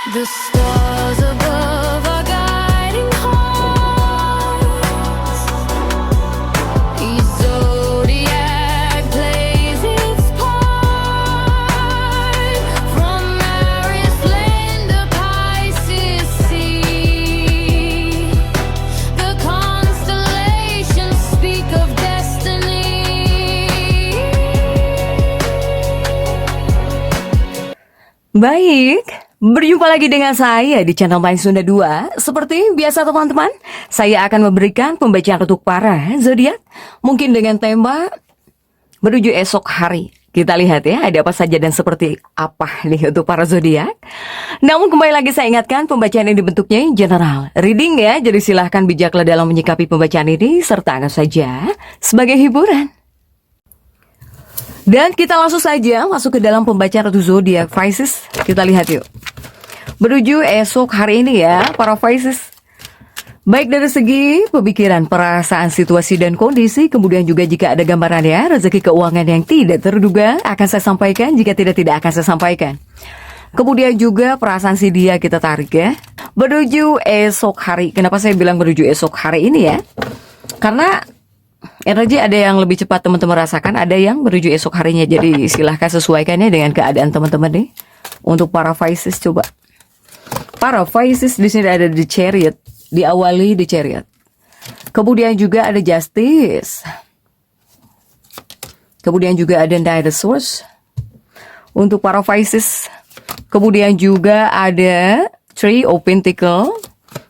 The stars above are guiding hearts. Each zodiac plays its part. From Aries land to Pisces sea, the constellations speak of destiny. Baik, berjumpa lagi dengan saya di channel Main Sunda 2. Seperti biasa teman-teman, saya akan memberikan pembacaan untuk para zodiak, mungkin dengan tema menuju esok hari. Kita lihat ya, ada apa saja dan seperti apa nih untuk para zodiak. Namun kembali lagi saya ingatkan, pembacaan ini bentuknya general reading ya, jadi silahkan bijaklah dalam menyikapi pembacaan ini, serta anggap saja sebagai hiburan. Dan kita langsung saja masuk ke dalam pembacaan untuk zodiak Pisces. Kita lihat yuk. Menuju esok hari ini ya, para Pisces. Baik dari segi pemikiran, perasaan, situasi, dan kondisi. Kemudian juga jika ada gambaran ya, rezeki keuangan yang tidak terduga akan saya sampaikan. Jika tidak akan saya sampaikan. Kemudian juga perasaan si dia kita tarik ya. Menuju esok hari. Kenapa saya bilang menuju esok hari ini ya? Karena energi ada yang lebih cepat teman-teman rasakan, ada yang menuju esok harinya. Jadi silahkan sesuaikannya dengan keadaan teman-teman nih. Untuk para Pisces coba. Para Pisces di sini ada The Chariot, diawali The Chariot. Kemudian juga ada Justice. Kemudian juga ada Knight of Swords. Untuk para Pisces. Kemudian juga ada Three of Pentacles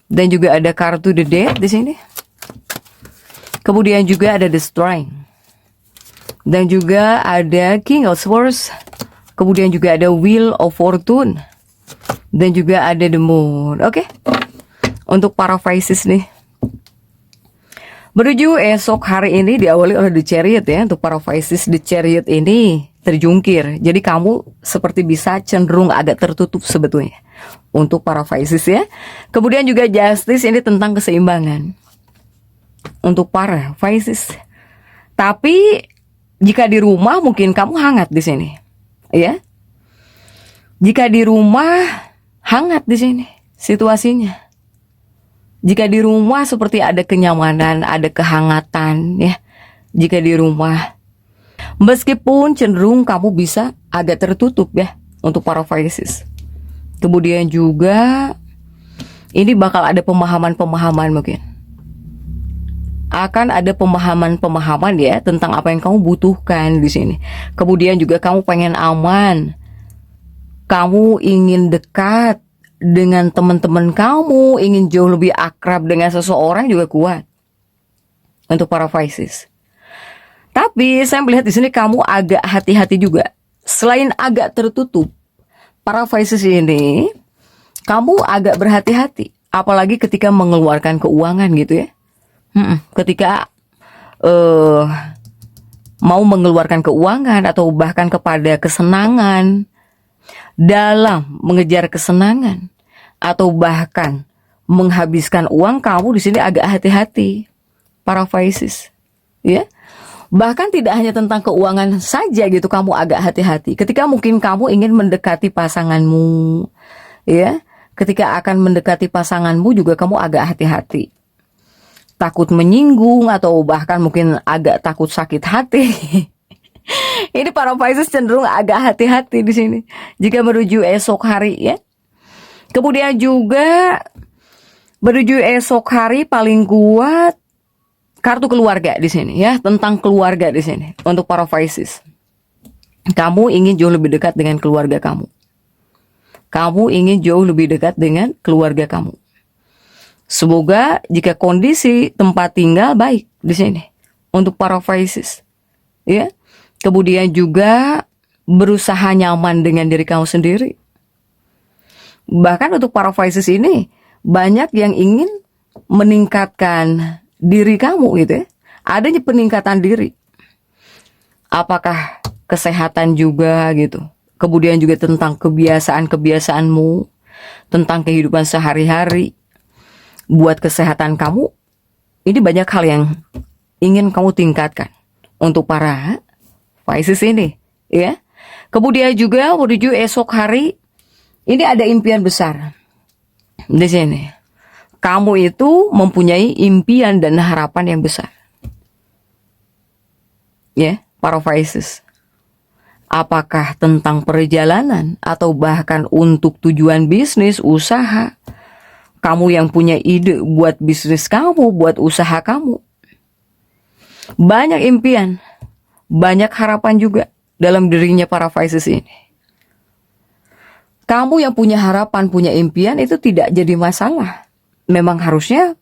dan juga ada kartu The Death di sini. Kemudian juga ada The Strength. Dan juga ada King of Swords. Kemudian juga ada Wheel of Fortune. Dan juga ada The Moon. Oke. Untuk para Pisces nih. Menuju esok hari ini diawali oleh The Chariot ya. Untuk para Pisces, The Chariot ini terjungkir. Jadi kamu seperti bisa cenderung agak tertutup sebetulnya. Untuk para Pisces ya. Kemudian juga Justice ini tentang keseimbangan. Untuk para Pisces. Tapi jika di rumah mungkin kamu hangat di sini, ya. Jika di rumah hangat di sini situasinya. Jika di rumah seperti ada kenyamanan, ada kehangatan, ya. Jika di rumah, meskipun cenderung kamu bisa agak tertutup ya untuk para Pisces. Kemudian juga ini bakal ada pemahaman-pemahaman mungkin. Akan ada pemahaman-pemahaman ya tentang apa yang kamu butuhkan di sini. Kemudian juga kamu pengen aman. Kamu ingin dekat dengan teman-teman kamu, ingin jauh lebih akrab dengan seseorang juga kuat. Untuk para Pisces. Tapi saya melihat di sini kamu agak hati-hati juga. Selain agak tertutup, para Pisces ini kamu agak berhati-hati, apalagi ketika mengeluarkan keuangan gitu ya. Ketika mau mengeluarkan keuangan atau bahkan kepada kesenangan, dalam mengejar kesenangan atau bahkan menghabiskan uang, kamu di sini agak hati-hati, para Pisces, ya. Bahkan tidak hanya tentang keuangan saja gitu, kamu agak hati-hati. Ketika mungkin kamu ingin mendekati pasanganmu, ya. Ketika akan mendekati pasanganmu juga kamu agak hati-hati. Takut menyinggung atau bahkan mungkin agak takut sakit hati. Ini para Pisces cenderung agak hati-hati di sini jika menuju esok hari ya. Kemudian juga menuju esok hari paling kuat kartu keluarga di sini ya, tentang keluarga di sini untuk para Pisces. Kamu ingin jauh lebih dekat dengan keluarga kamu. Kamu ingin jauh lebih dekat dengan keluarga kamu. Semoga jika kondisi tempat tinggal baik di sini untuk para Pisces, ya. Kemudian juga berusaha nyaman dengan diri kamu sendiri. Bahkan untuk para Pisces ini banyak yang ingin meningkatkan diri kamu gitu ya. Adanya peningkatan diri. Apakah kesehatan juga gitu. Kemudian juga tentang kebiasaan-kebiasaanmu, tentang kehidupan sehari-hari. Buat kesehatan kamu, ini banyak hal yang ingin kamu tingkatkan untuk para Pisces ini, ya. Kemudian juga menuju esok hari, Ini ada impian besar di sini. Kamu itu mempunyai impian dan harapan yang besar. Ya, para Pisces. Apakah tentang perjalanan atau bahkan untuk tujuan bisnis, usaha? Kamu yang punya ide buat bisnis kamu, buat usaha kamu. Banyak impian, banyak harapan juga dalam dirinya para Pisces ini. Kamu yang punya harapan, punya impian itu tidak jadi masalah. Memang harusnya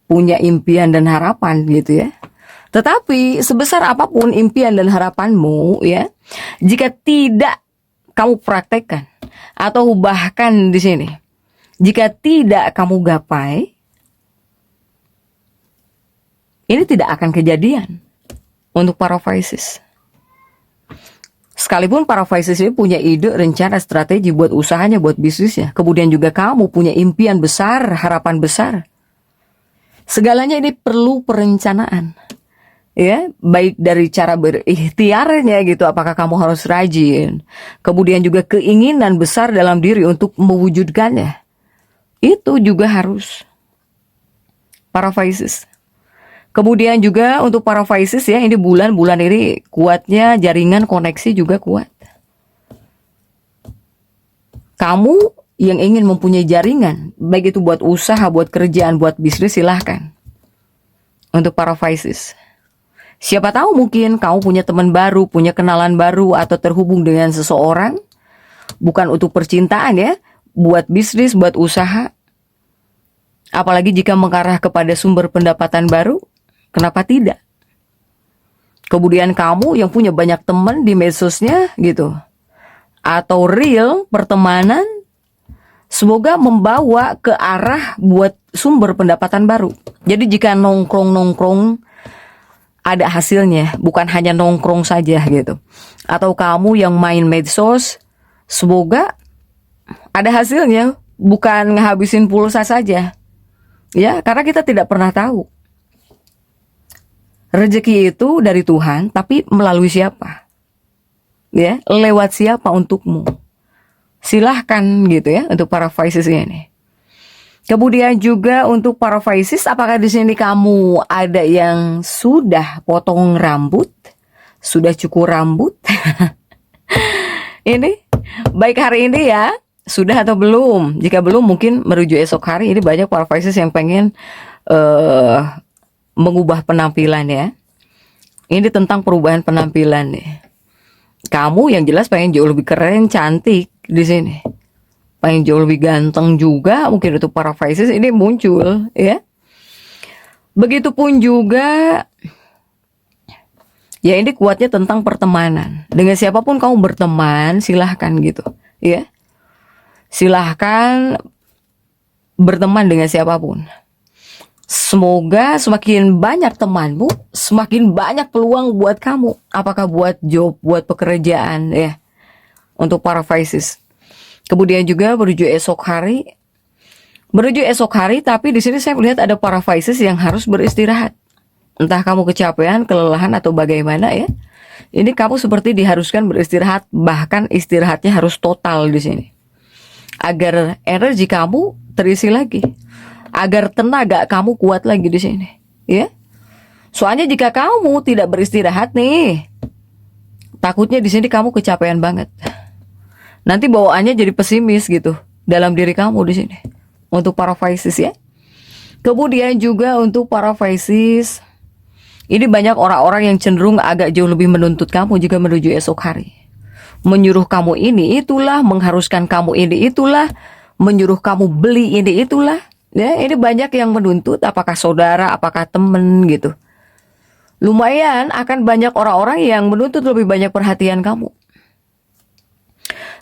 punya impian dan harapan gitu ya. Tetapi sebesar apapun impian dan harapanmu ya, jika tidak kamu praktekkan atau bahkan di sini, jika tidak kamu gapai, ini tidak akan kejadian untuk para Pisces. Sekalipun para Pisces ini punya ide, rencana, strategi buat usahanya, buat bisnisnya, kemudian juga kamu punya impian besar, harapan besar. Segalanya ini perlu perencanaan. Ya, baik dari cara berikhtiarnya gitu, apakah kamu harus rajin, kemudian juga keinginan besar dalam diri untuk mewujudkannya, itu juga harus para Pisces. Kemudian juga untuk para Pisces ya, ini bulan ini kuatnya jaringan koneksi juga kuat. Kamu yang ingin mempunyai jaringan, baik itu buat usaha, buat kerjaan, buat bisnis, silahkan. Untuk para Pisces. Siapa tahu mungkin kamu punya teman baru, punya kenalan baru, atau terhubung dengan seseorang. Bukan untuk percintaan ya, buat bisnis, buat usaha. Apalagi jika mengarah kepada sumber pendapatan baru, kenapa tidak? Kemudian kamu yang punya banyak teman di medsosnya gitu, atau real pertemanan, semoga membawa ke arah buat sumber pendapatan baru. Jadi jika nongkrong-nongkrong, ada hasilnya, bukan hanya nongkrong saja gitu. Atau kamu yang main medsos, semoga ada hasilnya, bukan ngehabisin pulsa saja. Ya, karena kita tidak pernah tahu. Rezeki itu dari Tuhan, tapi melalui siapa? Ya, lewat siapa untukmu? Silahkan gitu ya untuk para Pisces ini. Kemudian juga untuk para Pisces, apakah di sini kamu ada yang sudah potong rambut, sudah cukur rambut? Ini baik hari ini ya, sudah atau belum? Jika belum, mungkin menuju esok hari. Ini banyak para Pisces yang pengen mengubah penampilan ya. Ini tentang perubahan penampilan nih. Kamu yang jelas pengen jauh lebih keren, cantik di sini. Pengen jauh lebih ganteng juga, mungkin untuk para Pisces ini muncul ya. Begitupun juga ya, ini kuatnya tentang pertemanan. Dengan siapapun kamu berteman, silahkan gitu ya. Silahkan berteman dengan siapapun. Semoga semakin banyak temanmu, semakin banyak peluang buat kamu. Apakah buat job, buat pekerjaan ya. Untuk para Pisces. Kemudian juga menuju esok hari, tapi di sini saya melihat ada para Pisces yang harus beristirahat. Entah kamu kecapean, kelelahan atau bagaimana ya. Ini kamu seperti diharuskan beristirahat, bahkan istirahatnya harus total di sini. Agar energi kamu terisi lagi, agar tenaga kamu kuat lagi di sini, ya. Soalnya jika kamu tidak beristirahat nih, takutnya di sini kamu kecapean banget. Nanti bawaannya jadi pesimis gitu dalam diri kamu di sini. Untuk para Pisces ya. Kemudian juga untuk para Pisces, ini banyak orang-orang yang cenderung agak jauh lebih menuntut kamu jika menuju esok hari. Menyuruh kamu ini itulah, mengharuskan kamu ini itulah, menyuruh kamu beli ini itulah. Ya, ini banyak yang menuntut, apakah saudara, apakah teman gitu. Lumayan akan banyak orang-orang yang menuntut lebih banyak perhatian kamu.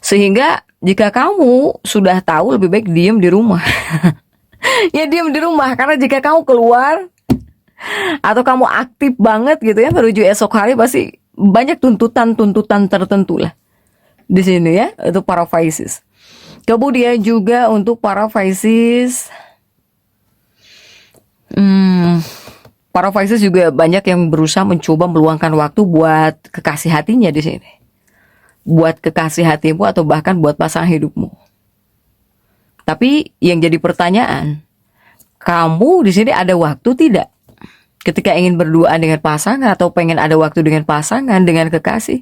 Sehingga jika kamu sudah tahu, lebih baik diam di rumah. Ya diam di rumah, karena jika kamu keluar atau kamu aktif banget gitu ya menuju esok hari, pasti banyak tuntutan-tuntutan tertentu lah di sini ya untuk para Pisces. Kemudian juga untuk para Pisces, para Pisces juga banyak yang berusaha mencoba meluangkan waktu buat kekasih hatinya di sini. Buat kekasih hatimu atau bahkan buat pasangan hidupmu. Tapi yang jadi pertanyaan, kamu di sini ada waktu tidak? Ketika ingin berduaan dengan pasangan atau pengen ada waktu dengan pasangan, dengan kekasih,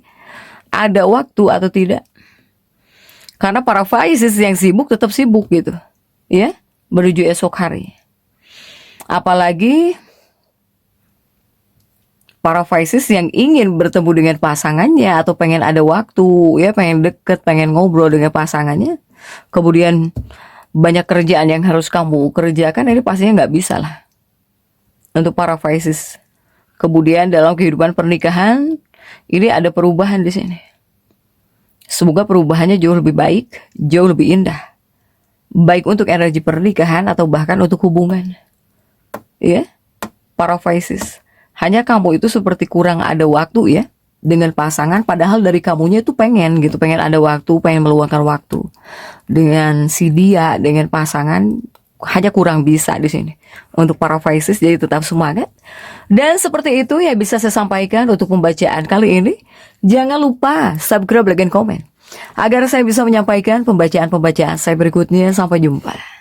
ada waktu atau tidak? Karena para Pisces yang sibuk tetap sibuk gitu, ya, menuju esok hari. Apalagi para Pisces yang ingin bertemu dengan pasangannya atau pengen ada waktu, ya, pengen deket, pengen ngobrol dengan pasangannya. Kemudian banyak kerjaan yang harus kamu kerjakan, ini pastinya nggak bisa lah untuk para Pisces. Kemudian dalam kehidupan pernikahan ini ada perubahan di sini. Semoga perubahannya jauh lebih baik, jauh lebih indah, baik untuk energi pernikahan atau bahkan untuk hubungan. Ya, para Pisces. Hanya kamu itu seperti kurang ada waktu ya dengan pasangan, padahal dari kamunya itu pengen gitu, pengen ada waktu, pengen meluangkan waktu dengan si dia, dengan pasangan, hanya kurang bisa di sini. Untuk para Pisces, jadi tetap semangat. Dan seperti itu ya bisa saya sampaikan untuk pembacaan kali ini. Jangan lupa subscribe, like, dan komen agar saya bisa menyampaikan pembacaan-pembacaan saya berikutnya. Sampai jumpa.